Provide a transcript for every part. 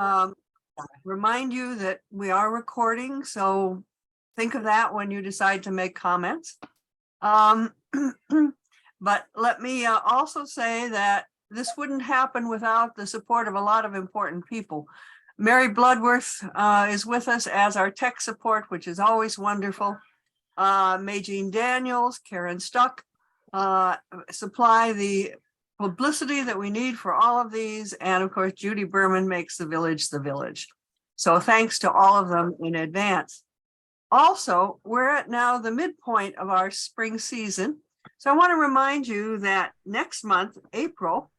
Um, Remind you that we are recording, so think of that when you decide to make comments. But let me also say that this wouldn't happen without the support of a lot of important people. Mary Bloodworth is with us as our tech support, which is always wonderful. Majean Daniels, Karen Stuck supply the publicity that we need for all of these. And of course, Judy Berman makes the village the village. So thanks to all of them in advance. Also, we're at now the midpoint of our spring season. So I want to remind you that next month, April,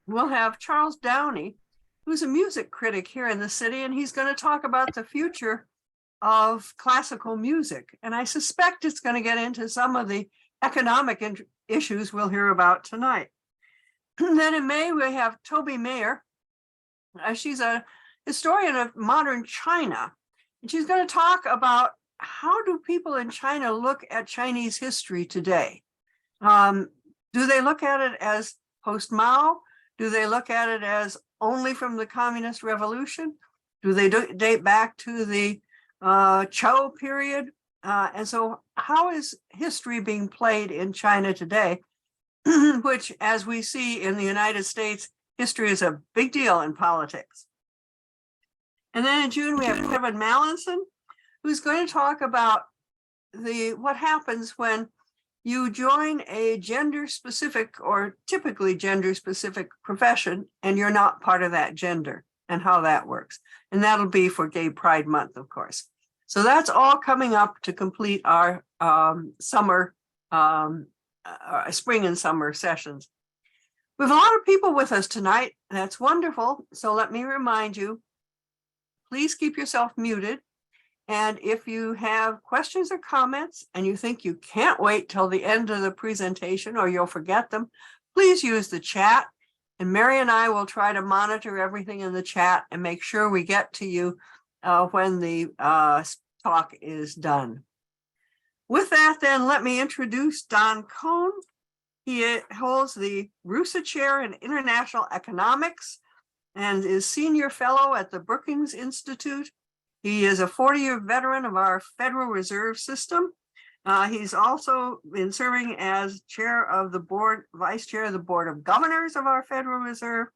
we'll have Charles Downey, who's a music critic here in the city, and he's going to talk about the future of classical music. And I suspect it's going to get into some of the economic issues we'll hear about tonight. Then in May, we have Toby Mayer. She's a historian of modern China. And she's going to talk about how do people in China look at Chinese history today? Do they look at it as post-Mao? Do they look at it as only from the Communist Revolution? Do they date back to the Zhou period? And so how is history being played in China today? Which, as we see in the United States, history is a big deal in politics. And then in June, we have Kevin Mallinson, who's going to talk about what happens when you join a gender-specific or typically gender-specific profession and you're not part of that gender and how that works. And that'll be for Gay Pride Month, of course. So that's all coming up to complete our spring and summer sessions. We have a lot of people with us tonight. That's wonderful. So let me remind you, please keep yourself muted. And if you have questions or comments and you think you can't wait till the end of the presentation or you'll forget them, please use the chat. And Mary and I will try to monitor everything in the chat and make sure we get to you when the talk is done. With that, then, let me introduce Dr.Kohn. He holds the Roosa Chair in International Economics and is Senior Fellow at the Brookings Institution. He is a 40-year veteran of our Federal Reserve System. He's also been serving as Vice Chair of the Board of Governors of our Federal Reserve.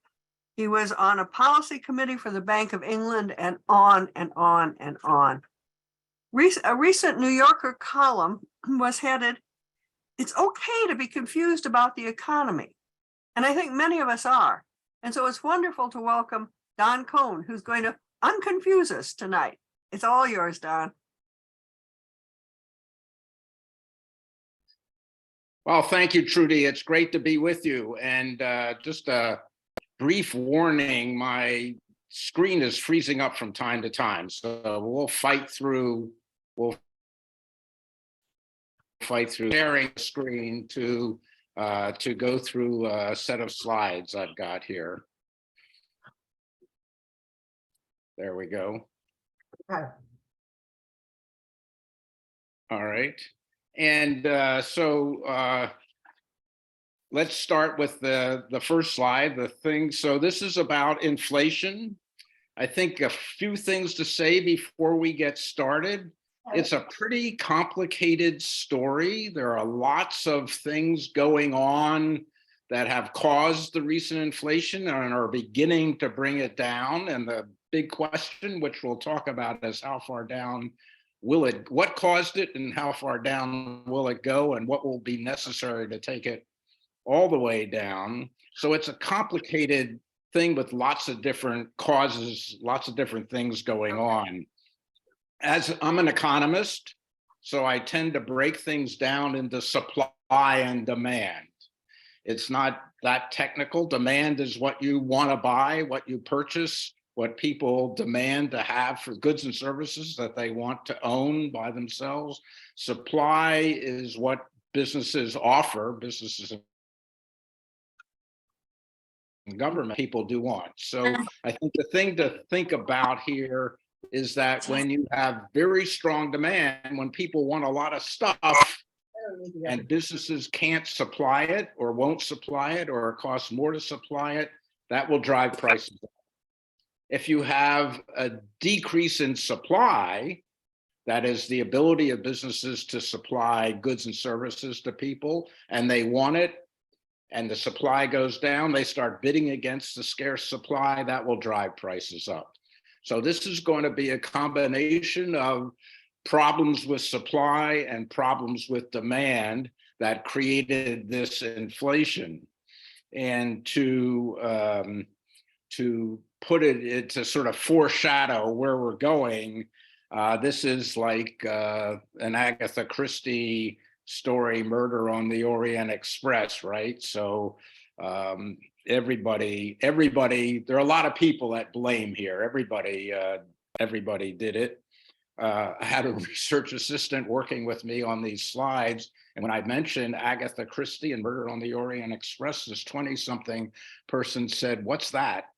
He was on a policy committee for the Bank of England, and on and on and on. A recent New Yorker column was headed, "It's okay to be confused about the economy." And I think many of us are. And so it's wonderful to welcome Dr.Kohn, who's going to unconfuse us tonight. It's all yours, Don. Well, thank you, Trudy. It's great to be with you. And just a brief warning, my screen is freezing up from time to time. So we'll fight through sharing the screen to go through a set of slides I've got here. There we go. Okay. All right. And let's start with the first slide, the thing. So this is about inflation. I think a few things to say before we get started. It's a pretty complicated story. There are lots of things going on that have caused the recent inflation and are beginning to bring it down. And the big question, which we'll talk about, is how far down what caused it and how far down will it go and what will be necessary to take it all the way down. So it's a complicated thing with lots of different causes, lots of different things going on. As I'm an economist, so I tend to break things down into supply and demand. It's not that technical. Demand is what you want to buy, what you purchase, what people demand to have for goods and services that they want to own by themselves. Supply is what businesses offer, businesses and government people do want. So I think the thing to think about here is that when you have very strong demand, when people want a lot of stuff and businesses can't supply it or won't supply it or it costs more to supply it, that will drive prices up. If you have a decrease in supply, that is the ability of businesses to supply goods and services to people, and they want it, and the supply goes down, they start bidding against the scarce supply, that will drive prices up. So this is going to be a combination of problems with supply and problems with demand that created this inflation. And to put it to sort of foreshadow where we're going, this is like an Agatha Christie story, Murder on the Orient Express, right? So everybody, there are a lot of people that blame here. Everybody did it. I had a research assistant working with me on these slides. And when I mentioned Agatha Christie and Murder on the Orient Express, this 20-something person said, "What's that?"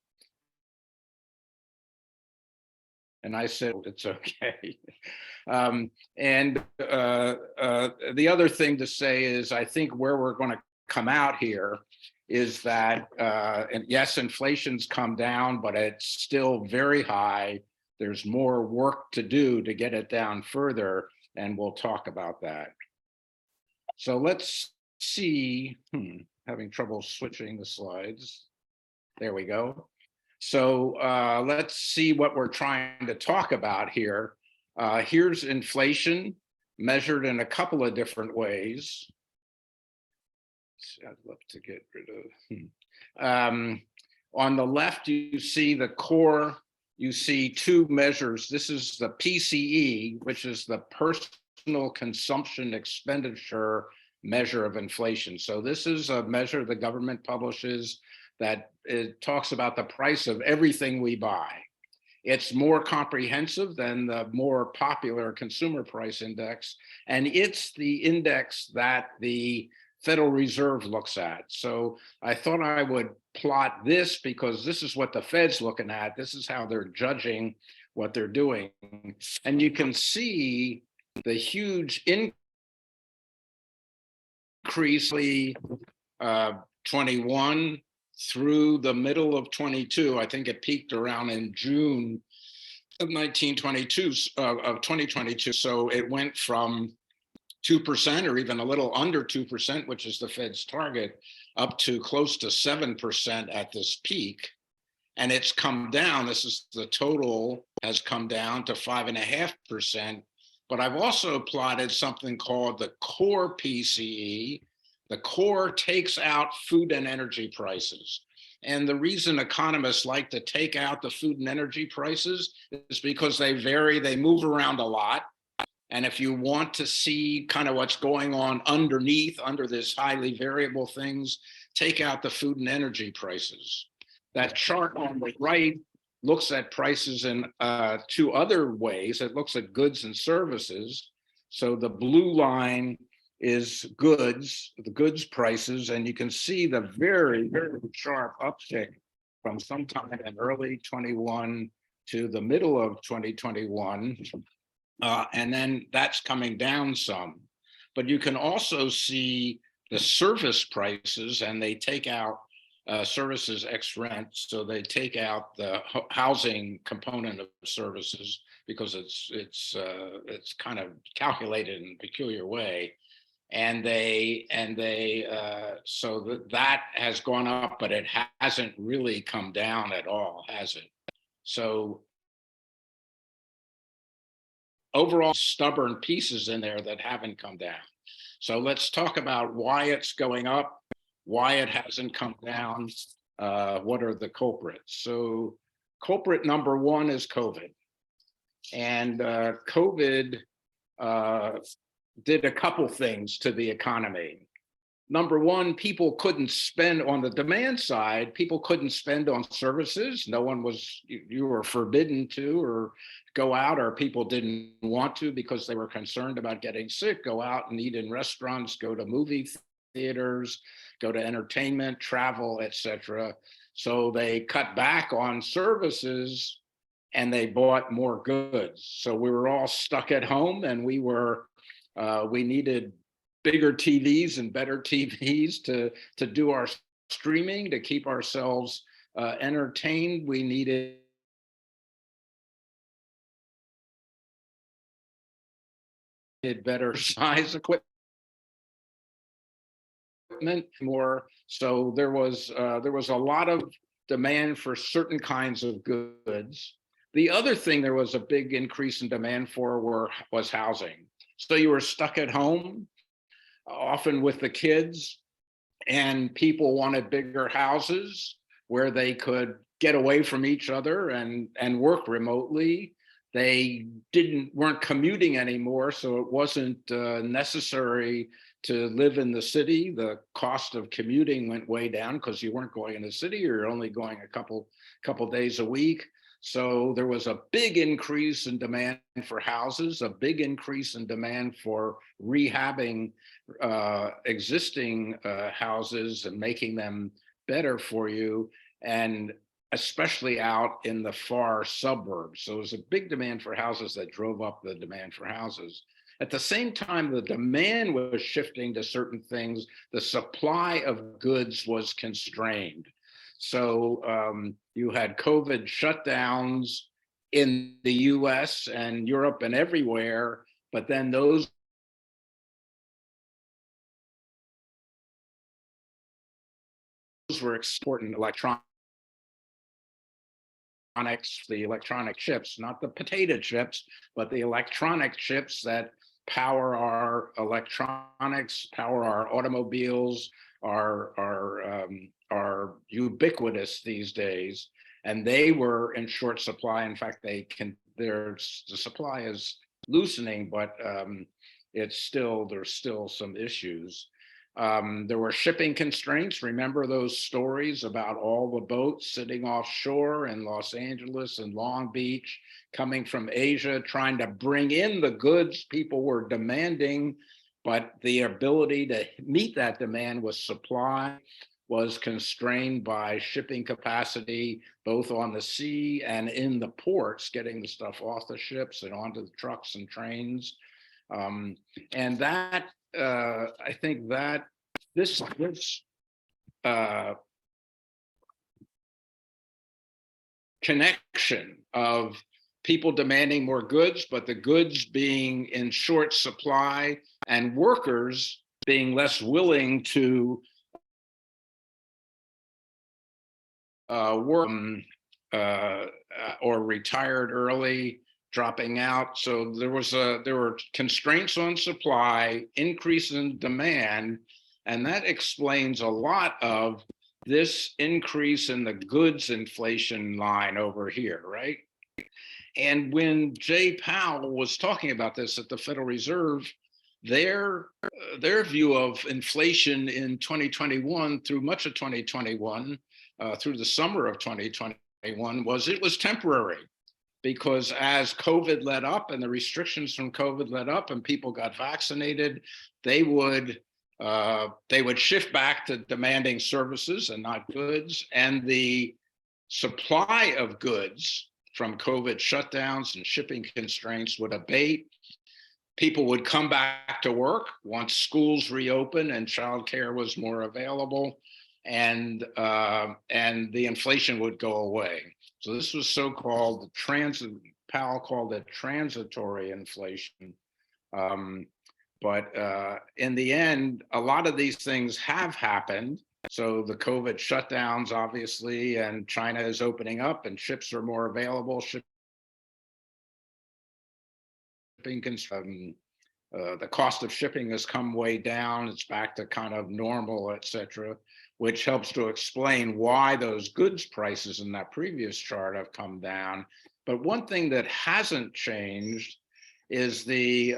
And I said, "It's okay." The other thing to say is, I think where we're going to come out here is that, and yes, inflation's come down, but it's still very high. There's more work to do to get it down further, and we'll talk about that. So let's see, having trouble switching the slides. There we go. So let's see what we're trying to talk about here. Here's inflation measured in a couple of different ways. I'd love to get rid of. On the left, you see the core. You see two measures. This is the PCE, which is the personal consumption expenditure measure of inflation. So this is a measure the government publishes that it talks about the price of everything we buy. It's more comprehensive than the more popular consumer price index, and it's the index that the Federal Reserve looks at. So I thought I would plot this because this is what the Fed's looking at. This is how they're judging what they're doing. And you can see the huge increase 21 through the middle of 22. I think it peaked around in June of 2022. So it went from 2% or even a little under 2%, which is the Fed's target, up to close to 7% at this peak. And it's come down. This is the total has come down to 5.5%. But I've also plotted something called the core PCE. The core takes out food and energy prices. And the reason economists like to take out the food and energy prices is because they vary, they move around a lot. And if you want to see kind of what's going on underneath, under this highly variable things, take out the food and energy prices. That chart on the right looks at prices in two other ways. It looks at goods and services. So the blue line is goods, the goods prices, and you can see the very, very sharp uptick from sometime in early 21 to the middle of 2021. And then that's coming down some. But you can also see the service prices, and they take out services ex rent. So they take out the housing component of services because it's kind of calculated in a peculiar way. And so that has gone up, but it hasn't really come down at all, has it? So overall, stubborn pieces in there that haven't come down. So let's talk about why it's going up, why it hasn't come down, what are the culprits. So culprit number one is COVID. And COVID did a couple things to the economy. Number one, people couldn't spend on the demand side. People couldn't spend on services. No one was, you were forbidden to or go out, or people didn't want to because they were concerned about getting sick, go out and eat in restaurants, go to movie theaters, go to entertainment, travel, etc. So they cut back on services and they bought more goods. So we were all stuck at home, and we needed bigger TVs and better TVs to do our streaming, to keep ourselves entertained. We needed better size equipment, more. So there was a lot of demand for certain kinds of goods. The other thing there was a big increase in demand for was housing. So you were stuck at home, often with the kids, and people wanted bigger houses where they could get away from each other and work remotely. They weren't commuting anymore, so it wasn't necessary to live in the city. The cost of commuting went way down because you weren't going in the city, you're only going a couple days a week. So there was a big increase in demand for houses, a big increase in demand for rehabbing existing houses and making them better for you, and especially out in the far suburbs. So it was a big demand for houses that drove up the demand for houses. At the same time, the demand was shifting to certain things. The supply of goods was constrained. So you had COVID shutdowns in the US and Europe and everywhere, but then those were exporting electronics, the electronic chips, not the potato chips, but the electronic chips that power our electronics, power our automobiles, are ubiquitous these days, and they were in short supply. In fact, the supply is loosening, but there's still some issues. There were shipping constraints. Remember those stories about all the boats sitting offshore in Los Angeles and Long Beach, coming from Asia, trying to bring in the goods people were demanding, but the ability to meet that demand with supply was constrained by shipping capacity, both on the sea and in the ports, getting the stuff off the ships and onto the trucks and trains. And that, I think that this connection of people demanding more goods, but the goods being in short supply and workers being less willing to work or retired early, dropping out. So there were constraints on supply, increase in demand, and that explains a lot of this increase in the goods inflation line over here, right? And when Jay Powell was talking about this at the Federal Reserve, their view of inflation in 2021 through much of 2021, through the summer of 2021, was it was temporary, because as COVID let up and the restrictions from COVID let up and people got vaccinated, they would shift back to demanding services and not goods, and the supply of goods from COVID shutdowns and shipping constraints would abate. People would come back to work once schools reopened and childcare was more available, and the inflation would go away. So this was so-called Powell called it transitory inflation. But in the end, a lot of these things have happened. So the COVID shutdowns, obviously, and China is opening up and ships are more available. The cost of shipping has come way down. It's back to kind of normal, et cetera, which helps to explain why those goods prices in that previous chart have come down. But one thing that hasn't changed is the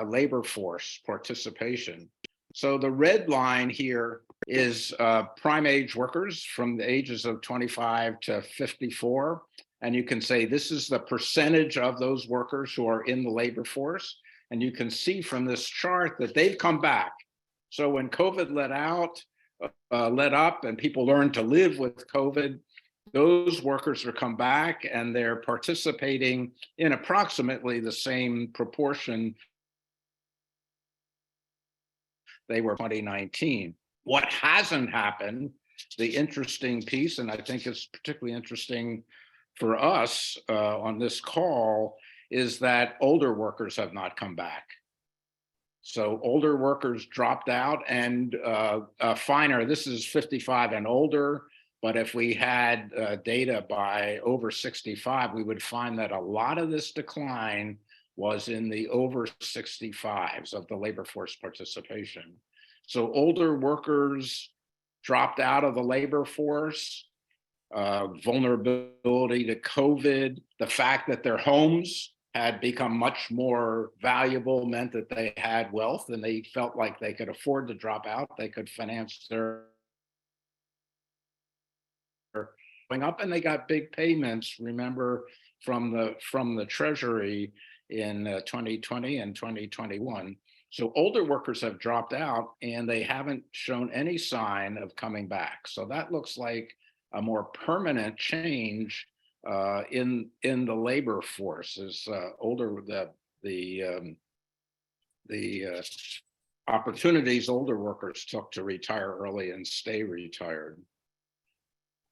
labor force participation. So the red line here is prime age workers from the ages of 25 to 54. And you can say this is the percentage of those workers who are in the labor force. And you can see from this chart that they've come back. So when COVID let up and people learned to live with COVID, those workers are come back and they're participating in approximately the same proportion they were in 2019. What hasn't happened, the interesting piece, and I think it's particularly interesting for us on this call, is that older workers have not come back. So older workers dropped out, and finer, this is 55 and older, but if we had data by over 65, we would find that a lot of this decline was in the over 65s of the labor force participation. So older workers dropped out of the labor force, vulnerability to COVID, the fact that their homes had become much more valuable meant that they had wealth and they felt like they could afford to drop out. They could finance their going up, and they got big payments, remember, from the Treasury in 2020 and 2021. So older workers have dropped out and they haven't shown any sign of coming back. So that looks like a more permanent change in the labor force. Is older the opportunities older workers took to retire early and stay retired.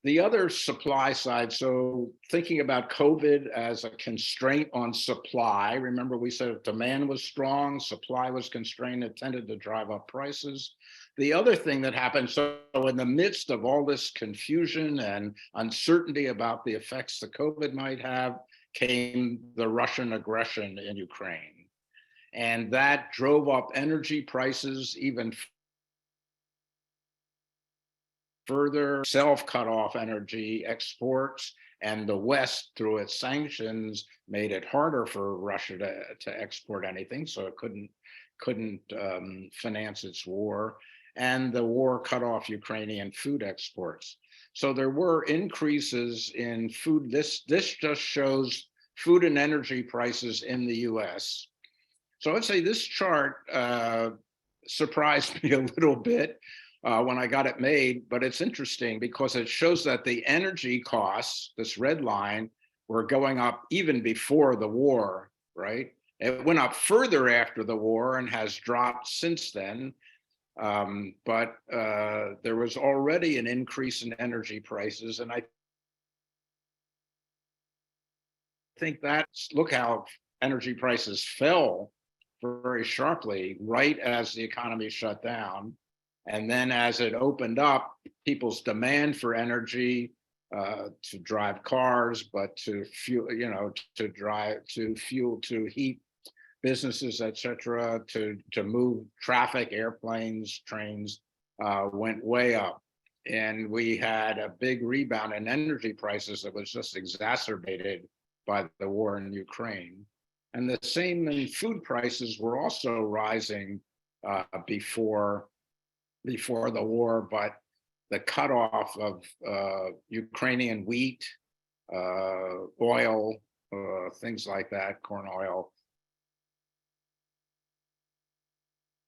The other supply side, so thinking about COVID as a constraint on supply, remember we said if demand was strong, supply was constrained, it tended to drive up prices. The other thing that happened, so in the midst of all this confusion and uncertainty about the effects the COVID might have, came the Russian aggression in Ukraine. And that drove up energy prices even further, cut off energy exports, and the West, through its sanctions, made it harder for Russia to export anything, so it couldn't finance its war. And the war cut off Ukrainian food exports. So there were increases in food. This just shows food and energy prices in the US. So I'd say this chart surprised me a little bit when I got it made, but it's interesting because it shows that the energy costs, this red line, were going up even before the war, right? It went up further after the war and has dropped since then. But there was already an increase in energy prices. And I think look how energy prices fell very sharply right as the economy shut down. And then as it opened up, people's demand for energy to drive cars, but to fuel, to fuel, to heat businesses, et cetera, to move traffic, airplanes, trains, went way up. And we had a big rebound in energy prices that was just exacerbated by the war in Ukraine. And the same in food prices were also rising before the war, but the cutoff of Ukrainian wheat, oil, things like that, corn oil,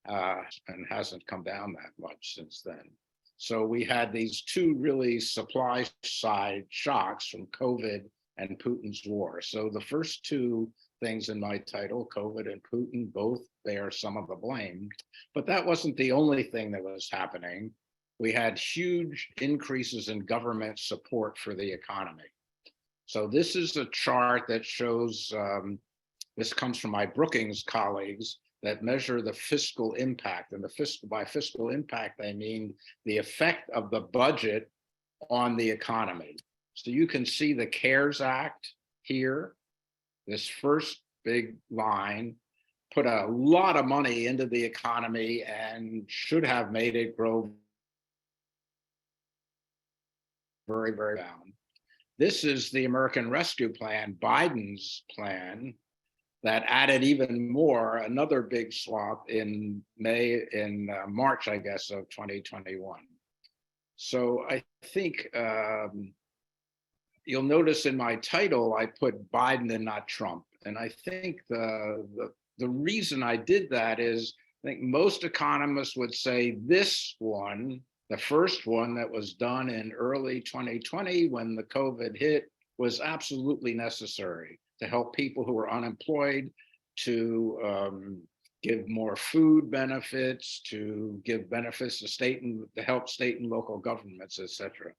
and hasn't come down that much since then. So we had these two really supply side shocks from COVID and Putin's war. So the first two things in my title, COVID and Putin, both bear some of the blame, but that wasn't the only thing that was happening. We had huge increases in government support for the economy. So this is a chart that shows, this comes from my Brookings colleagues, that measure the fiscal impact. And by fiscal impact, I mean the effect of the budget on the economy. So you can see the CARES Act here, this first big line, put a lot of money into the economy and should have made it grow very, very down. This is the American Rescue Plan, Biden's plan, that added even more, another big swap in March, I guess, of 2021. So I think you'll notice in my title, I put Biden and not Trump. And I think the reason I did that is, I think most economists would say this one, the first one that was done in early 2020 when the COVID hit, was absolutely necessary to help people who were unemployed, to give more food benefits, to give benefits to help state and local governments, et cetera.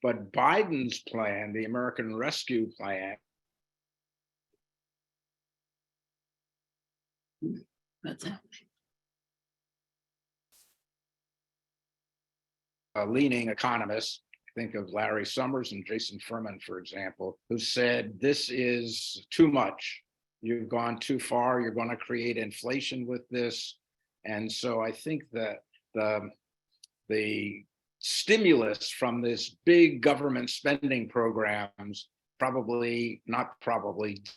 But Biden's plan, the American Rescue Plan, That's it. Leaning economists, think of Larry Summers and Jason Furman, for example, who said, this is too much. You've gone too far. You're going to create inflation with this. And so I think that the stimulus from this big government spending programs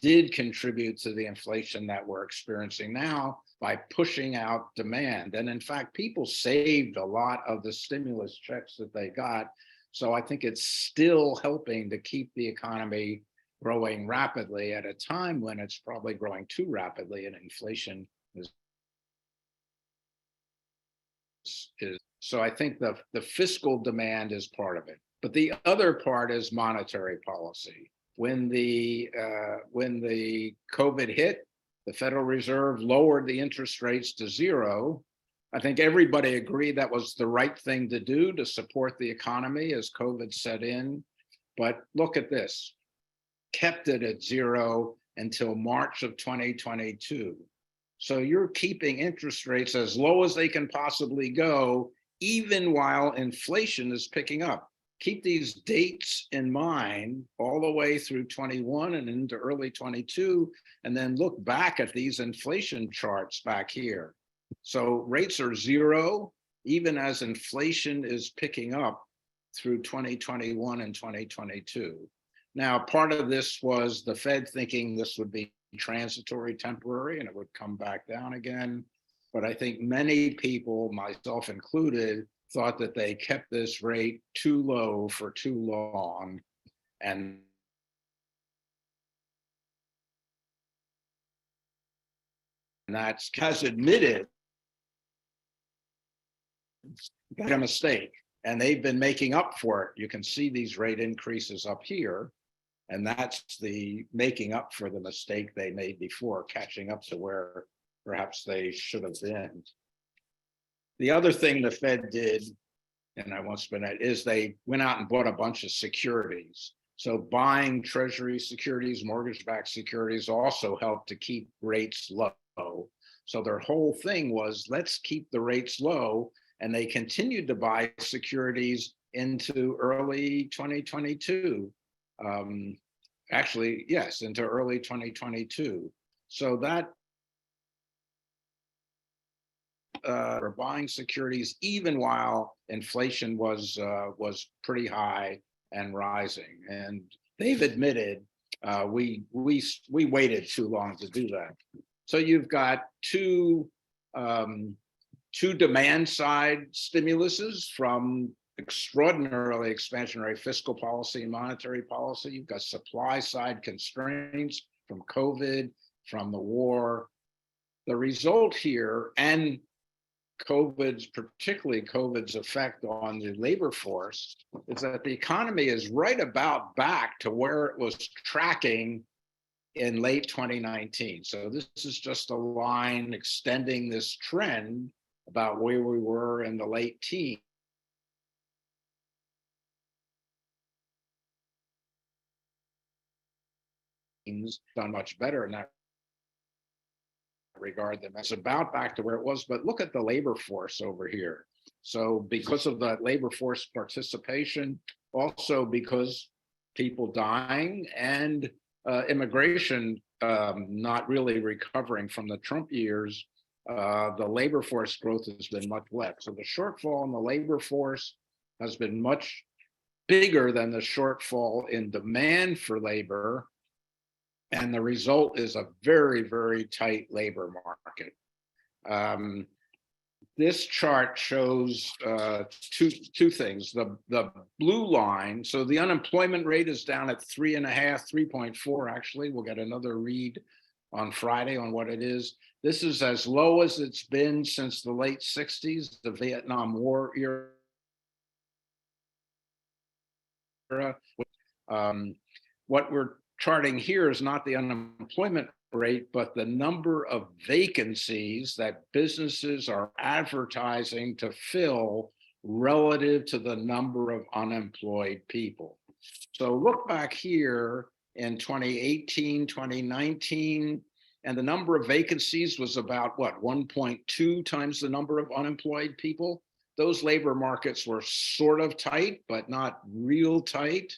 did contribute to the inflation that we're experiencing now by pushing out demand. And in fact, people saved a lot of the stimulus checks that they got. So I think it's still helping to keep the economy growing rapidly at a time when it's probably growing too rapidly and inflation is. So I think the fiscal demand is part of it. But the other part is monetary policy. When the COVID hit, the Federal Reserve lowered the interest rates to zero. I think everybody agreed that was the right thing to do to support the economy as COVID set in. But look at this, kept it at zero until March of 2022. So you're keeping interest rates as low as they can possibly go, even while inflation is picking up. Keep these dates in mind all the way through 21 and into early 22, and then look back at these inflation charts back here. So rates are zero, even as inflation is picking up through 2021 and 2022. Now, part of this was the Fed thinking this would be transitory, temporary, and it would come back down again. But I think many people, myself included, thought that they kept this rate too low for too long. And that's has admitted that a mistake. And they've been making up for it. You can see these rate increases up here. And that's the making up for the mistake they made before, catching up to where perhaps they should have been. The other thing the Fed did, and I won't spend it, is they went out and bought a bunch of securities. So buying treasury securities, mortgage-backed securities also helped to keep rates low. So their whole thing was, let's keep the rates low. And they continued to buy securities into early 2022. Actually, yes, into early 2022. So that are buying securities even while inflation was pretty high and rising. And they've admitted we waited too long to do that. So you've got two demand side stimuluses from extraordinarily expansionary fiscal policy and monetary policy. You've got supply side constraints from COVID, from the war. The result here, and particularly COVID's effect on the labor force, is that the economy is right about back to where it was tracking in late 2019. So this is just a line extending this trend about where we were in the late teens. Done much better in that regard than it's about back to where it was. But look at the labor force over here. So because of the labor force participation, also because people dying and immigration not really recovering from the Trump years, the labor force growth has been much less. So the shortfall in the labor force has been much bigger than the shortfall in demand for labor. And the result is a very, very tight labor market. This chart shows two things. The blue line, so the unemployment rate is down at 3.4 actually. We'll get another read on Friday on what it is. This is as low as it's been since the late 60s, the Vietnam War era. What we're charting here is not the unemployment rate, but the number of vacancies that businesses are advertising to fill relative to the number of unemployed people. So look back here in 2018, 2019, and the number of vacancies was about what, 1.2 times the number of unemployed people. Those labor markets were sort of tight, but not real tight.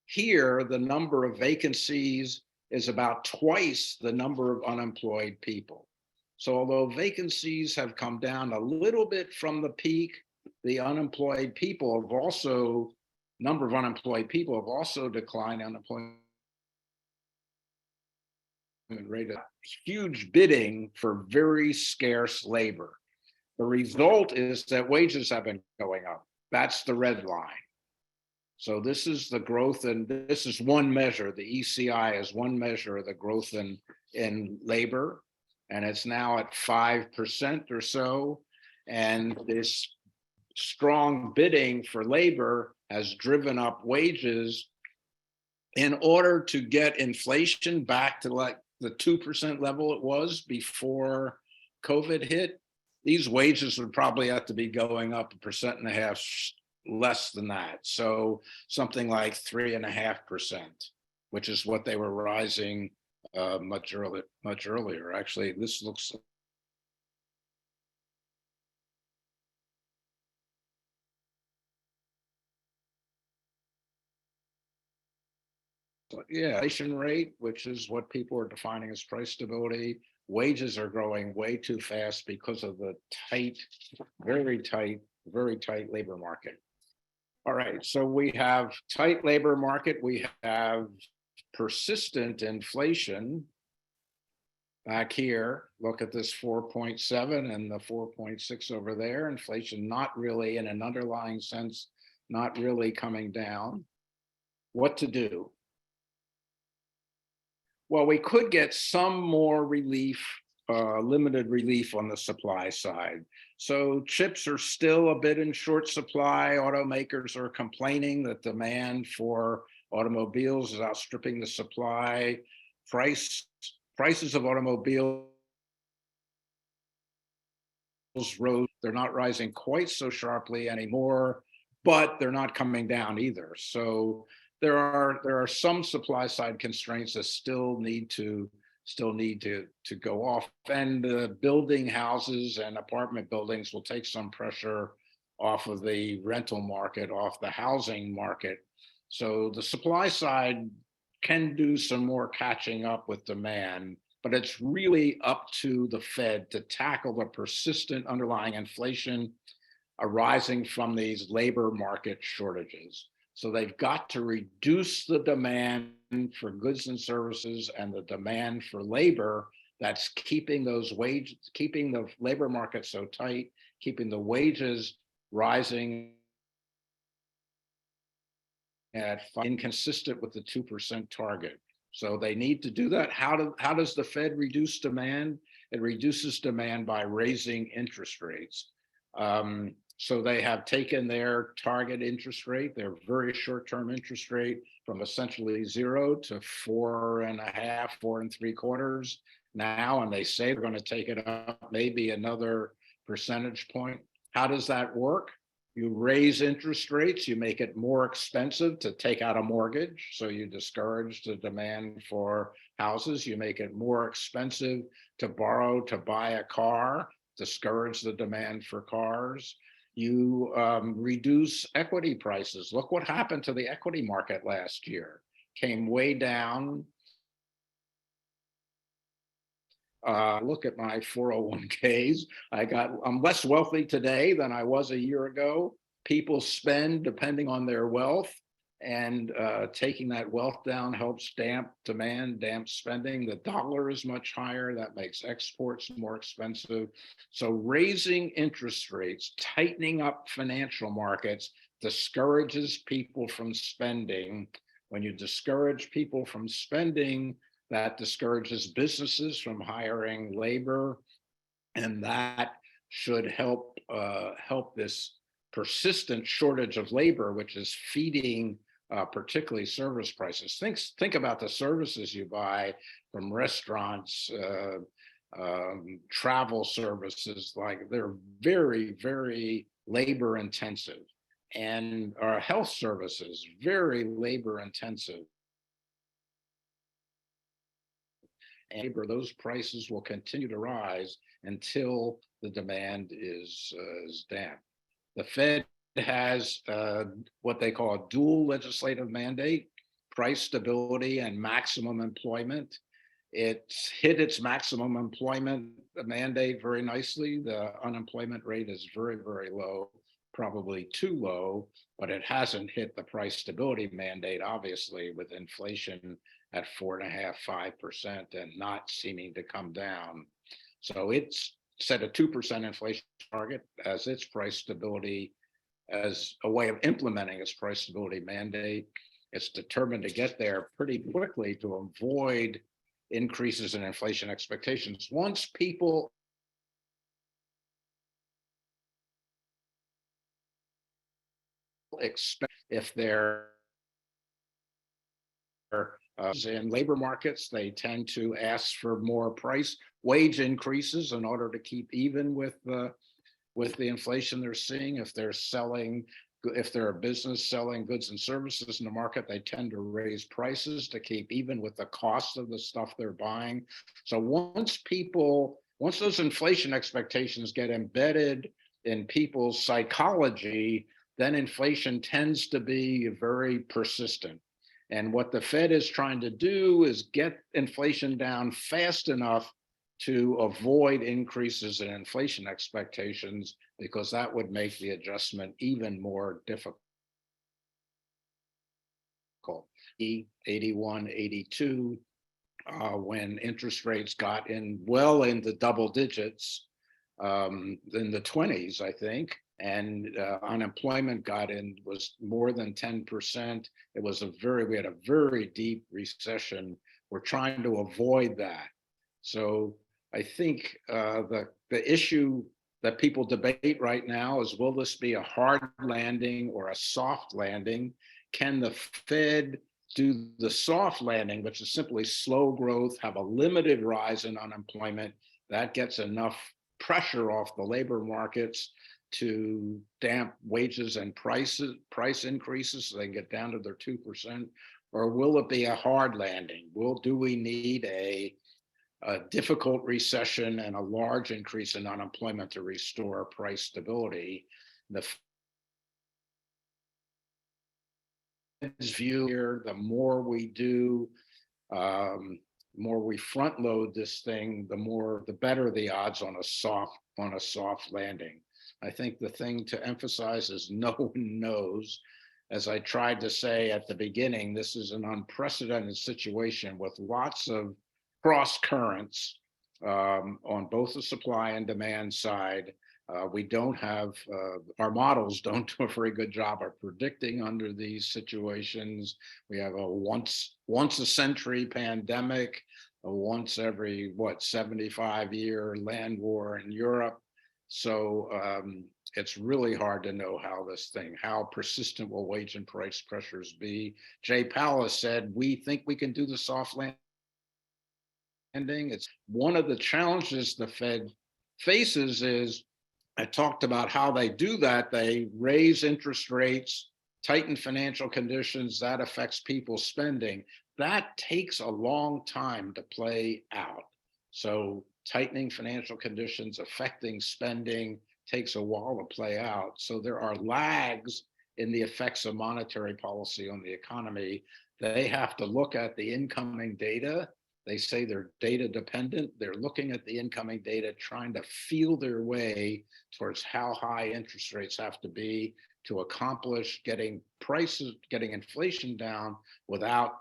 Here, the number of vacancies is about twice the number of unemployed people. So although vacancies have come down a little bit from the peak, the unemployed people have also, number of unemployed people have also declined. Unemployment rate, huge bidding for very scarce labor. The result is that wages have been going up. That's the red line. So this is the growth, and this is one measure. The ECI is one measure of the growth in labor, and it's now at 5% or so. And this strong bidding for labor has driven up wages in order to get inflation back to like the 2% level it was before COVID hit. These wages would probably have to be going up 1.5% less than that. So something like 3.5%, which is what they were rising much earlier. Actually, this looks inflation rate, which is what people are defining as price stability. Wages are growing way too fast because of the tight, very tight labor market. All right, so we have tight labor market, we have persistent inflation. Back here, look at this 4.7 and the 4.6 over there. Inflation not really, in an underlying sense, not really coming down. What to do? Well, we could get some more relief, limited relief on the supply side. So chips are still a bit in short supply. Automakers are complaining that demand for automobiles is outstripping the supply. Prices of automobiles rose. They're not rising quite so sharply anymore, but they're not coming down either. So there are some supply side constraints that still need to go off, and building houses and apartment buildings will take some pressure off of the rental market, off the housing market. So the supply side can do some more catching up with demand, but it's really up to the Fed to tackle the persistent underlying inflation arising from these labor market shortages. So they've got to reduce the demand for goods and services and the demand for labor that's keeping those wages, keeping the labor market so tight, keeping the wages rising at inconsistent with the 2% target. So they need to do that. How does the Fed reduce demand? It reduces demand by raising interest rates. So they have taken their target interest rate, their very short-term interest rate, from essentially 0 to 4.5, 4.75 now, and they say they're going to take it up maybe another percentage point. How does that work? You raise interest rates, you make it more expensive to take out a mortgage, so you discourage the demand for houses. You make it more expensive to borrow to buy a car, discourage the demand for cars. You reduce equity prices. Look what happened to the equity market last year. Came way down. Look at my 401ks. I'm less wealthy today than I was a year ago. People spend depending on their wealth, and taking that wealth down helps damp demand, damp spending. The dollar is much higher. That makes exports more expensive. So raising interest rates, tightening up financial markets discourages people from spending. When you discourage people from spending, that discourages businesses from hiring labor, and that should help this persistent shortage of labor, which is feeding particularly service prices. Think about the services you buy from restaurants, travel services, like they're very, very labor intensive, and our health services, very labor intensive. labor, those prices will continue to rise until the demand is damped. The Fed has what they call a dual legislative mandate: price stability and maximum employment. It's hit its maximum employment mandate very nicely. The unemployment rate is very, very low, probably too low, but it hasn't hit the price stability mandate, obviously, with inflation at 4.5%, 5% and not seeming to come down. So it's set a 2% inflation target as its price stability, as a way of implementing its price stability mandate. It's determined to get there pretty quickly to avoid increases in inflation expectations. Once people expect, if they're in labor markets, they tend to ask for more wage increases in order to keep even with the inflation they're seeing. If they're a business selling goods and services in the market, they tend to raise prices to keep even with the cost of the stuff they're buying. So once those inflation expectations get embedded in people's psychology, then inflation tends to be very persistent. And what the Fed is trying to do is get inflation down fast enough to avoid increases in inflation expectations, because that would make the adjustment even more difficult. 81, 82, when interest rates got well into double digits, in the 20s, I think, and unemployment was more than 10%. We had a very deep recession. We're trying to avoid that. So I think the issue that people debate right now is, will this be a hard landing or a soft landing? Can the Fed do the soft landing, which is simply slow growth, have a limited rise in unemployment that gets enough pressure off the labor markets to damp wages and price increases so they can get down to their 2%? Or will it be a hard landing? Do we need a difficult recession and a large increase in unemployment to restore price stability? The Fed's view here, the more we do, more we front load this thing, the better the odds on a soft landing. I think the thing to emphasize is no one knows. As I tried to say at the beginning, this is an unprecedented situation with lots of cross currents on both the supply and demand side. We don't have, our models don't do a very good job of predicting under these situations. We have a once a century pandemic, a once every 75-year land war in Europe. So it's really hard to know how persistent will wage and price pressures be. Jay Powell has said, we think we can do the soft landing. It's one of the challenges the Fed faces is, I talked about how they do that. They raise interest rates, tighten financial conditions, that affects people's spending. That takes a long time to play out. So tightening financial conditions, affecting spending, takes a while to play out. So there are lags in the effects of monetary policy on the economy. They have to look at the incoming data. They say they're data dependent. They're looking at the incoming data, trying to feel their way towards how high interest rates have to be to accomplish getting inflation down without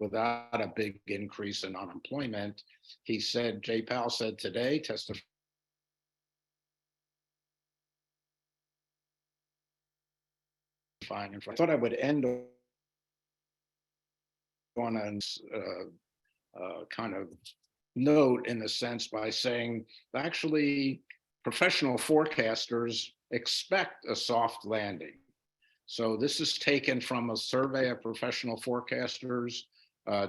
a big increase in unemployment. Jay Powell said today, testifying, I thought I would end on a kind of note, in a sense, by saying actually professional forecasters expect a soft landing. So this is taken from a survey of professional forecasters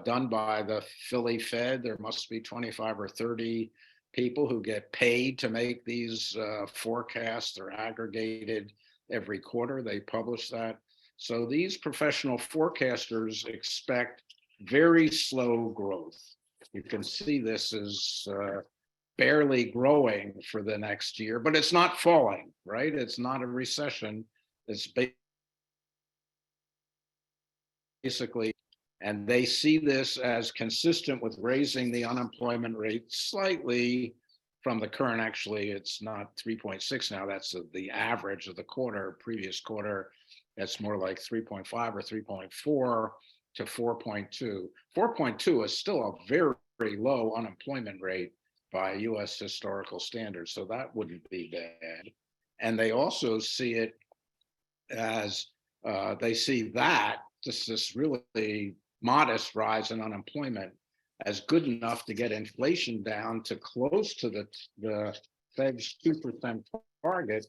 done by the Philly Fed. There must be 25 or 30 people who get paid to make these forecasts. They're aggregated every quarter. They publish that. So these professional forecasters expect very slow growth. You can see this is barely growing for the next year, but it's not falling, right? It's not a recession. It's basically, and they see this as consistent with raising the unemployment rate slightly from the current. Actually, it's not 3.6 now. That's the average of the previous quarter. That's more like 3.5 or 3.4 to 4.2. 4.2 is still a very, very low unemployment rate by US historical standards. So that wouldn't be bad. And they also see it as, they see that just this really modest rise in unemployment as good enough to get inflation down to close to the Fed's 2% target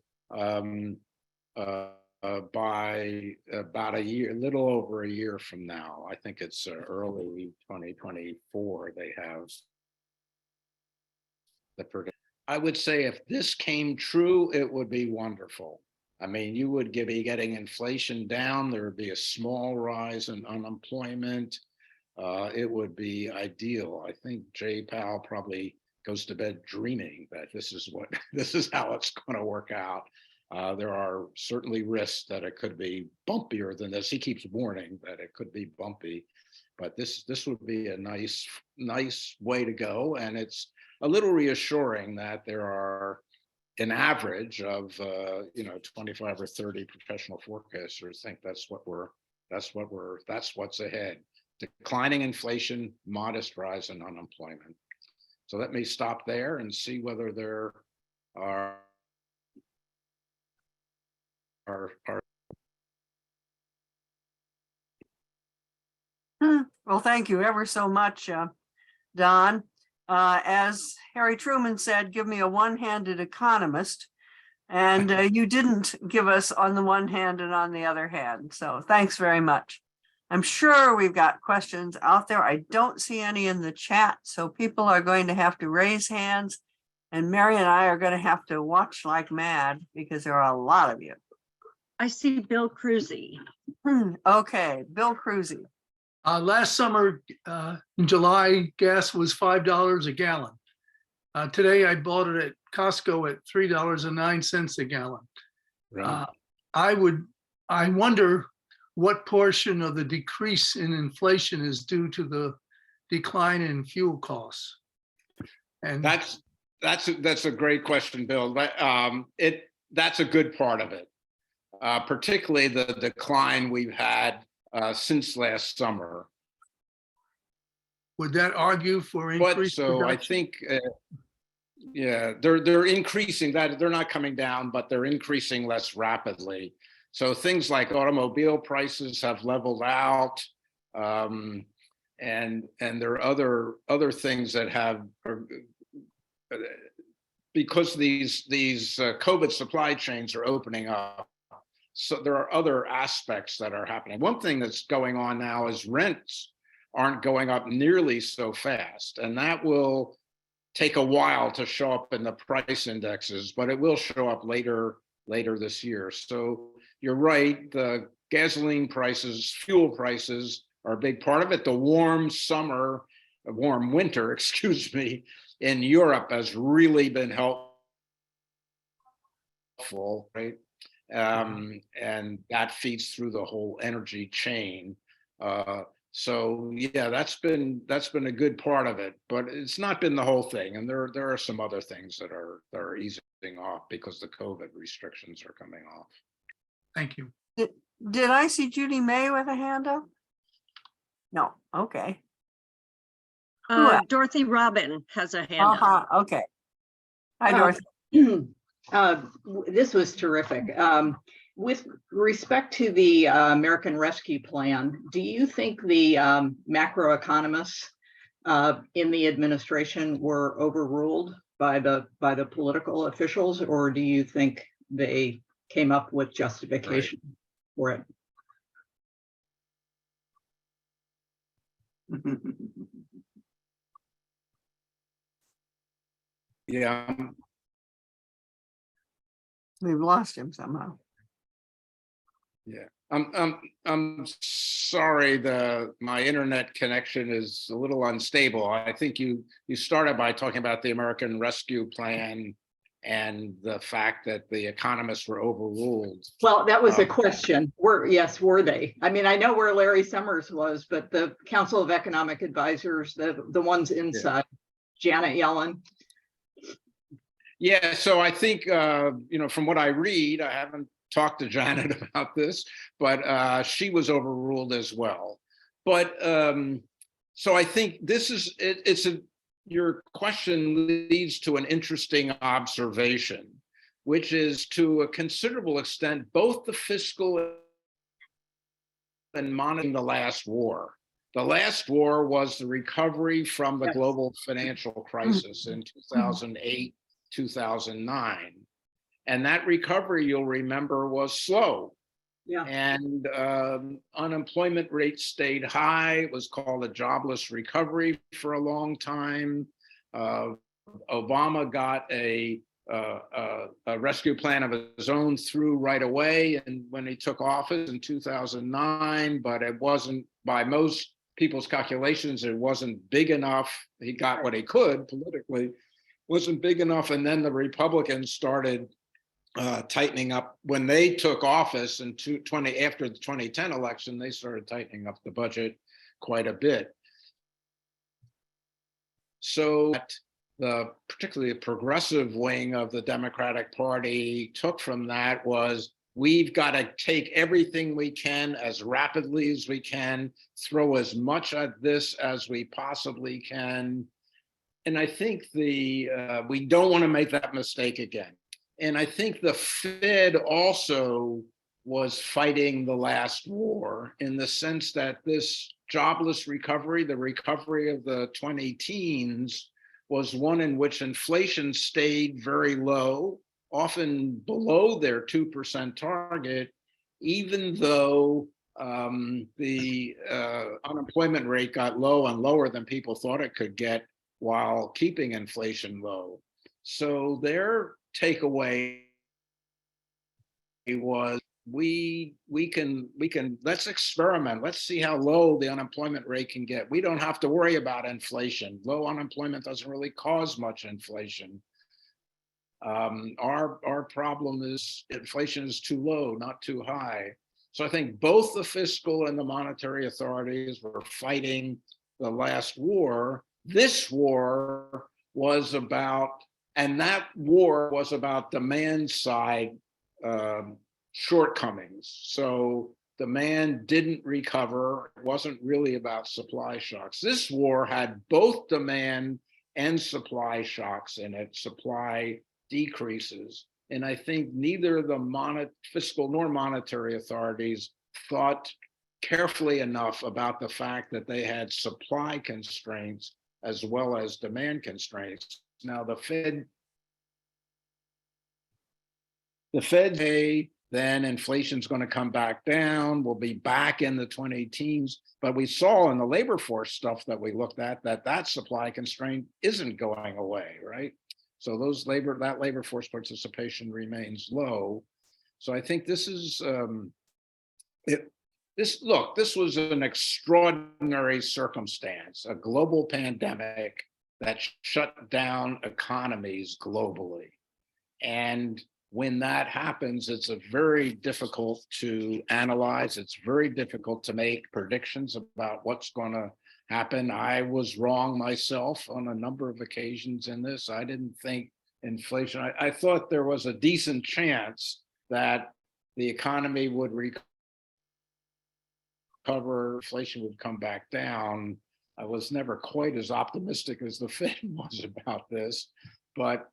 by about a year, a little over a year from now. I think it's early 2024 they have the prediction. I would say if this came true, it would be wonderful. I mean, you would be getting inflation down. There would be a small rise in unemployment. It would be ideal. I think Jay Powell probably goes to bed dreaming that this is how it's going to work out. There are certainly risks that it could be bumpier than this. He keeps warning that it could be bumpy, but this would be a nice way to go. And it's a little reassuring that there are an average of 25 or 30 professional forecasters think that's what's ahead. Declining inflation, modest rise in unemployment. So let me stop there and see whether there are Well, thank you ever so much, Don. As Harry Truman said, give me a one-handed economist. And you didn't give us on the one hand and on the other hand. So thanks very much. I'm sure we've got questions out there. I don't see any in the chat. So people are going to have to raise hands. And Mary and I are going to have to watch like mad because there are a lot of you. I see Bill Cruzy. Okay, Bill Cruzy. Last summer in July, gas was $5 a gallon. Today, I bought it at Costco at $3.09 a gallon. right. I wonder what portion of the decrease in inflation is due to the decline in fuel costs. And that's a great question, Bill. That's a good part of it, particularly the decline we've had since last summer. would that argue for increased So I production? think, they're increasing that. They're not coming down, but they're increasing less rapidly. So things like automobile prices have leveled out, and there are other things that because these COVID supply chains are opening up. So there are other aspects that are happening. One thing that's going on now is rents aren't going up nearly so fast, and that will take a while to show up in the price indexes, but it will show up later this year. So you're right, the gasoline prices, fuel prices are a big part of it. The warm winter, excuse me, in Europe has really been helpful, right? And that feeds through the whole energy chain. So yeah, that's been a good part of it, but it's not been the whole thing. And there are some other things that are easing off because the COVID restrictions are coming off. Thank you. Did I see Judy May with a hand up? No, okay. Dorothy Robin has a hand up. Okay. Hi, Dorothy. This was terrific. With respect to the American Rescue Plan, do you think the macroeconomists in the administration were overruled by the political officials, or do you think they came up with justification for it? Yeah. We've lost him somehow. Yeah, I'm sorry, my internet connection is a little unstable. I think you started by talking about the American Rescue Plan and the fact that the economists were overruled. Well, that was a Um, question. Were they? I mean, I know where Larry Summers was, but the Council of Economic Advisors, the ones inside, Janet Yellen. Yeah, so I think, from what I read, I haven't talked to Janet about this, but she was overruled as well. But so I think this is, your question leads to an interesting observation, which is to a considerable extent, both the fiscal and monitoring the last war. The last war was the recovery from the global financial crisis in 2008, 2009. And that recovery, you'll remember, was slow. Yeah. And unemployment rate stayed high. It was called a jobless recovery for a long time. Obama got a rescue plan of his own through right away, and when he took office in 2009, but it wasn't, by most people's calculations, it wasn't big enough. He got what he could politically, wasn't big enough, and then the Republicans started tightening up when they took office in after the 2010 election. They started tightening up the budget quite a bit. So particularly the progressive wing of the Democratic Party took from that was, we've got to take everything we can as rapidly as we can, throw as much at this as we possibly can. And I think we don't want to make that mistake again. And I think the Fed also was fighting the last war, in the sense that this jobless recovery, the recovery of the 20-teens, was one in which inflation stayed very low, often below their 2% target, even though the unemployment rate got low and lower than people thought it could get, while keeping inflation low. So their takeaway was, we can let's experiment. Let's see how low the unemployment rate can get. We don't have to worry about inflation. Low unemployment doesn't really cause much inflation. Our problem is inflation is too low, not too high. So I think both the fiscal and the monetary authorities were fighting the last war. This war was about, and that war was about demand side shortcomings. So demand didn't recover. It wasn't really about supply shocks. This war had both demand and supply shocks in it, supply decreases. And I think neither the fiscal nor monetary authorities thought carefully enough about the fact that they had supply constraints as well as demand constraints. Now the Fed say then inflation's going to come back down. We'll be back in the 20-teens. But we saw in the labor force stuff that we looked at that supply constraint isn't going away, right? So that labor force participation remains low. So I think this is this was an extraordinary circumstance, a global pandemic that shut down economies globally. And when that happens, it's very difficult to analyze. It's very difficult to make predictions about what's going to happen. I was wrong myself on a number of occasions in this. I didn't think inflation, I thought there was a decent chance that the economy would recover, inflation would come back down. I was never quite as optimistic as the Fed was about this, but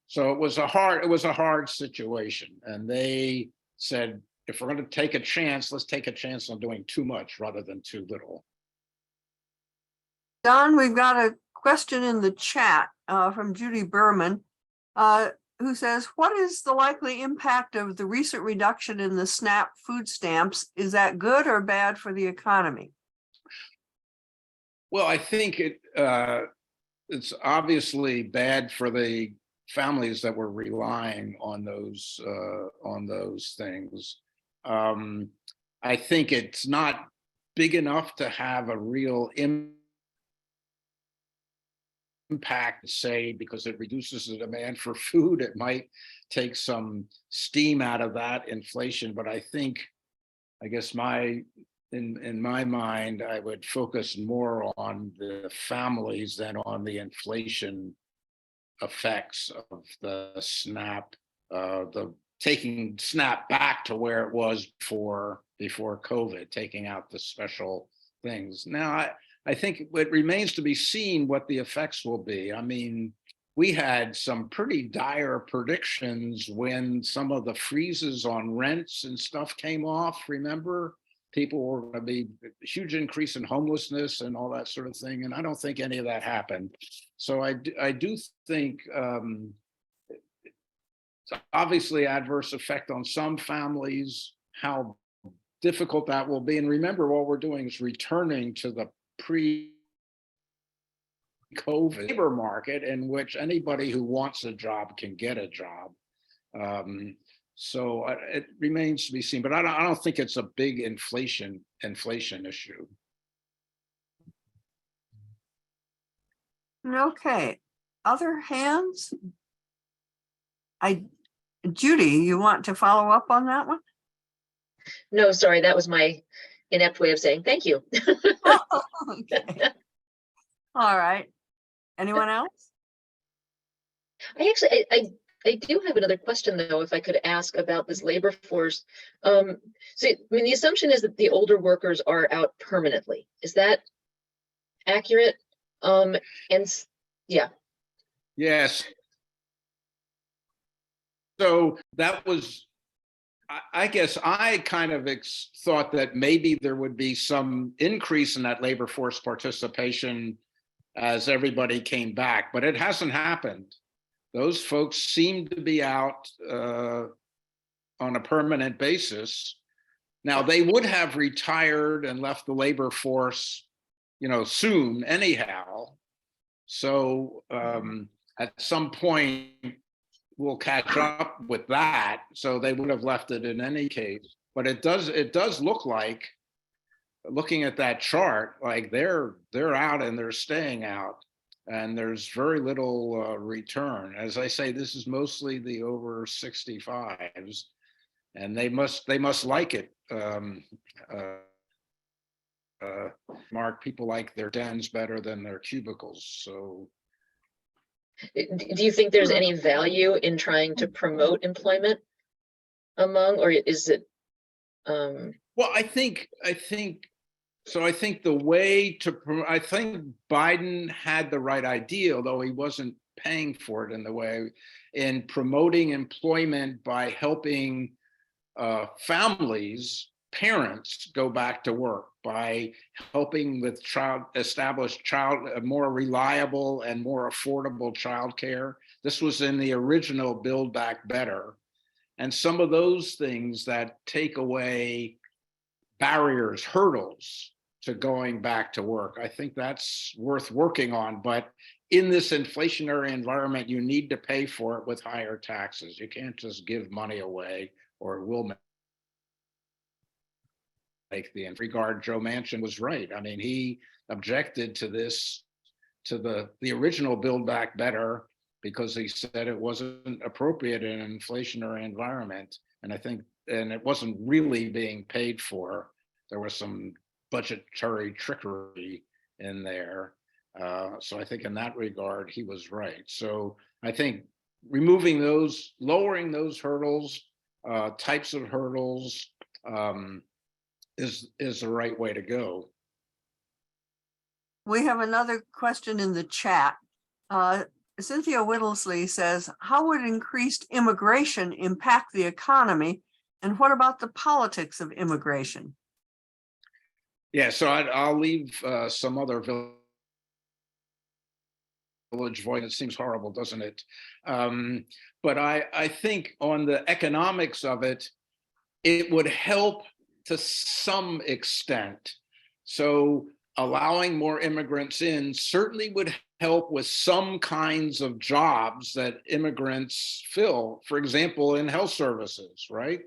so it was a hard situation. And they said, if we're going to take a chance, let's take a chance on doing too much rather than too little. Don, we've got a question in the chat from Judy Berman, who says, what is the likely impact of the recent reduction in the SNAP food stamps? Is that good or bad for the economy? Well, I think it's obviously bad for the families that were relying on those things. I think it's not big enough to have a real impact, say, because it reduces the demand for food. It might take some steam out of that inflation, but I think, I guess in my mind, I would focus more on the families than on the inflation effects of the SNAP, the taking SNAP back to where it was before COVID, taking out the special things. Now, I think it remains to be seen what the effects will be. I mean, we had some pretty dire predictions when some of the freezes on rents and stuff came off. Remember, people were going to be a huge increase in homelessness and all that sort of thing. And I don't think any of that happened. So I do think it's obviously adverse effect on some families, how difficult that will be. And remember, what we're doing is returning to the pre-COVID labor market in which anybody who wants a job can get a job. So it remains to be seen, but I don't think it's a big inflation issue. Okay, other hands? Judy, you want to follow up on that one? No, sorry, that was my inept way of saying thank you. Okay. All right. Anyone else? I do have another question though, if I could ask about this labor force. So, I mean, the assumption is that the older workers are out permanently. Is that accurate? Yeah. Yes. So that was, I guess I kind of thought that maybe there would be some increase in that labor force participation as everybody came back, but it hasn't happened. Those folks seem to be out on a permanent basis. Now, they would have retired and left the labor force, soon anyhow. So at some point, we'll catch up with that. So they would have left it in any case. But it does look like, looking at that chart, like they're out and they're staying out. And there's very little return. As I say, this is mostly the over 65s, and they must like it. Mark, people like their dens better than their cubicles. So, Do you think there's any value in trying to promote employment among, or is it? Well, I think so. I think the way to, I think Biden had the right idea, although he wasn't paying for it in the way, in promoting employment by helping families, parents go back to work, by helping with establish more reliable and more affordable childcare. This was in the original Build Back Better. And some of those things that take away barriers, hurdles to going back to work, I think that's worth working on. But in this inflationary environment, you need to pay for it with higher taxes. You can't just give money away, or it will make the end. Regard, Joe Manchin was right. I mean, he objected to this, to the original Build Back Better, because he said it wasn't appropriate in an inflationary environment. And I think, and it wasn't really being paid for. There was some budgetary trickery in there. So I think in that regard, he was right. So I think removing those, lowering those hurdles, types of hurdles, is the right way to go. We have another question in the chat. Cynthia Whittlesley says, how would increased immigration impact the economy? And what about the politics of immigration? Yeah, so I'll leave some other village voice. It seems horrible, doesn't it? But I think on the economics of it, it would help to some extent. So allowing more immigrants in certainly would help with some kinds of jobs that immigrants fill, for example, in health services, right?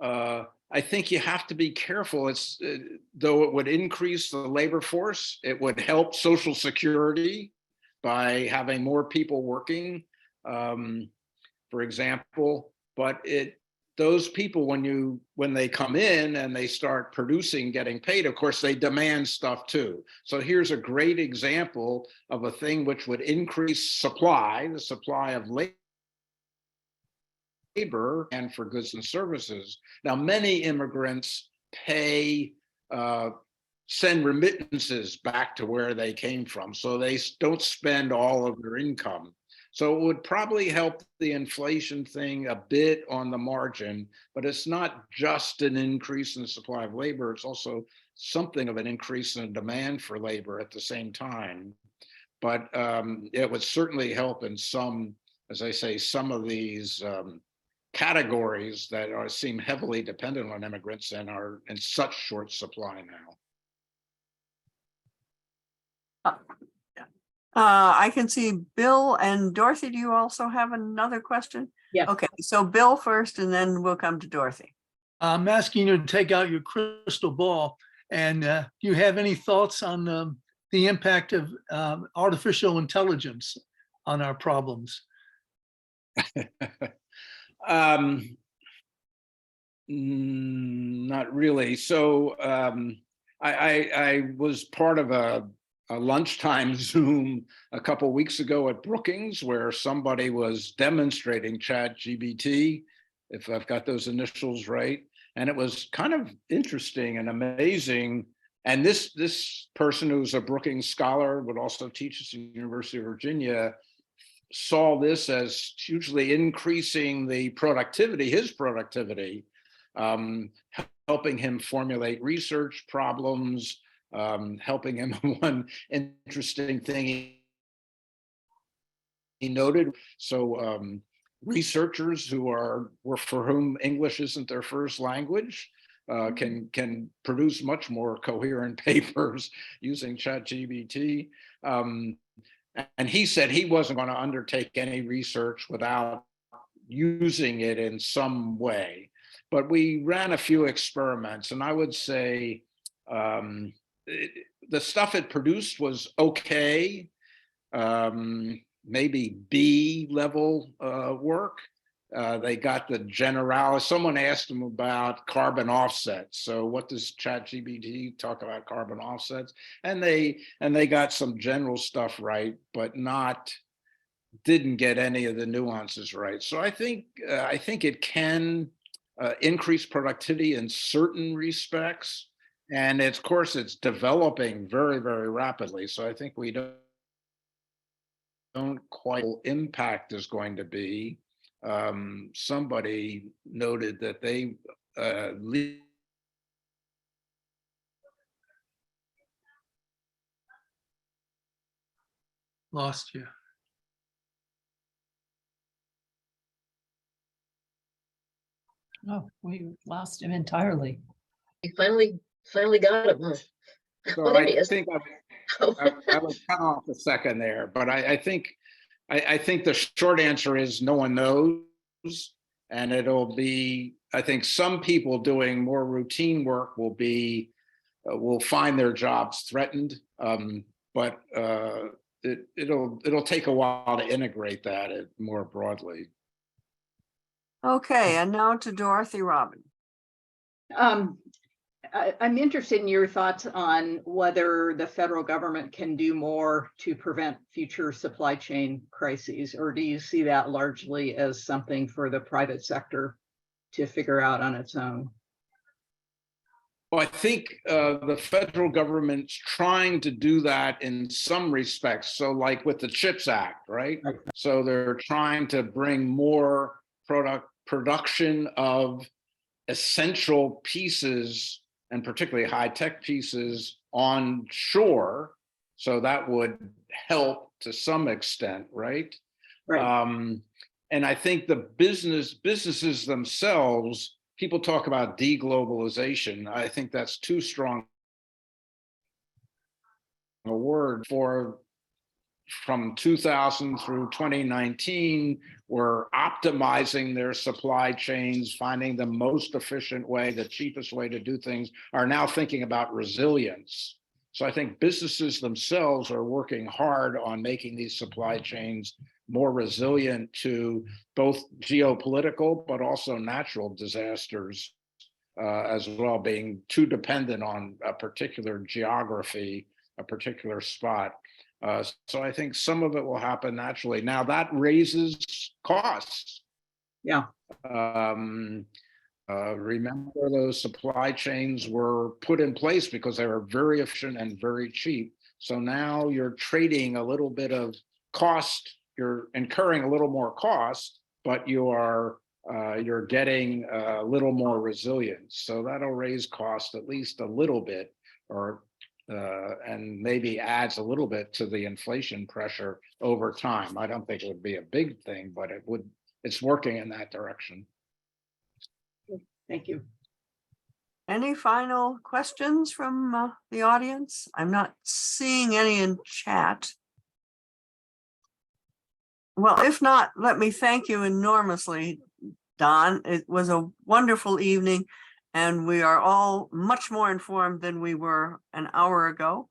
I think you have to be careful. It's though it would increase the labor force, it would help Social Security by having more people working, for example. But those people, when they come in and they start producing, getting paid, of course, they demand stuff too. So here's a great example of a thing which would increase supply, the supply of labor and for goods and services. Now, many immigrants send remittances back to where they came from, so they don't spend all of their income. So it would probably help the inflation thing a bit on the margin, but it's not just an increase in the supply of labor, it's also something of an increase in demand for labor at the same time. But it would certainly help in some, as I say, some of these categories that seem heavily dependent on immigrants and are in such short supply now. I can see Bill and Dorothy. Do you also have another question? Yes. Okay, so Bill first, and then we'll come to Dorothy. I'm asking you to take out your crystal ball, and do you have any thoughts on the impact of artificial intelligence on our problems? Not really. So I was part of a lunchtime Zoom a couple weeks ago at Brookings, where somebody was demonstrating ChatGPT, if I've got those initials right. And it was kind of interesting and amazing. And this person, who's a Brookings scholar, would also teach at the University of Virginia, saw this as hugely increasing the productivity, his productivity, helping him formulate research problems, helping him. One interesting thing he noted, so researchers for whom English isn't their first language can produce much more coherent papers using ChatGPT. And he said he wasn't going to undertake any research without using it in some way. But we ran a few experiments, and I would say the stuff it produced was okay, maybe B level work. They got the general. Someone asked them about carbon offsets. So what does ChatGPT talk about carbon offsets? And they got some general stuff right, but didn't get any of the nuances right. So I think it can increase productivity in certain respects, and of course it's developing very, very rapidly. So I think we don't quite impact is going to be. Somebody noted that they Lost you. Oh, we lost him entirely. You finally got him, huh? So Oh, there he I is. think I was cut off a second there, but I think the short answer is no one knows, and it'll be, I think some people doing more routine work will find their jobs threatened, but it'll take a while to integrate that more broadly. Okay, and now to Dorothy Robin. I'm interested in your thoughts on whether the federal government can do more to prevent future supply chain crises, or do you see that largely as something for the private sector to figure out on its own? Well, I think the federal government's trying to do that in some respects. So like with the CHIPS Act, right? Right. So they're trying to bring more production of essential pieces, and particularly high-tech pieces, on shore. So that would help to some extent, right? Right. And I think the businesses themselves, people talk about deglobalization. I think that's too strong a word for from 2000 through 2019 were optimizing their supply chains, finding the most efficient way, the cheapest way to do things, are now thinking about resilience. So I think businesses themselves are working hard on making these supply chains more resilient to both geopolitical, but also natural disasters as well, being too dependent on a particular geography, a particular spot. So I think some of it will happen naturally. Now that raises costs. Yeah. Remember, those supply chains were put in place because they were very efficient and very cheap. So now you're trading a little bit of cost. You're incurring a little more cost, but you're getting a little more resilience. So that'll raise cost at least a little bit, or and maybe adds a little bit to the inflation pressure over time. I don't think it would be a big thing, but it would. It's working in that direction. Thank you. Any final questions from the audience? I'm not seeing any in chat. Well, if not, let me thank you enormously, Don. It was a wonderful evening, and we are all much more informed than we were an hour ago.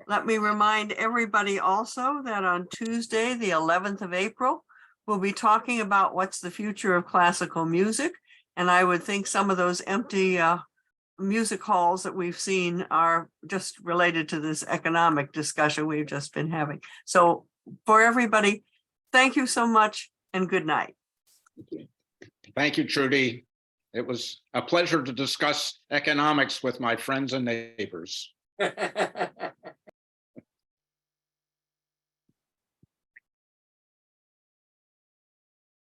Let me remind everybody also that on Tuesday, the 11th of April, we'll be talking about what's the future of classical music. And I would think some of those empty music halls that we've seen are just related to this economic discussion we've just been having. So for everybody, thank you so much and good night. Thank you, Trudy. It was a pleasure to discuss economics with my friends and neighbors.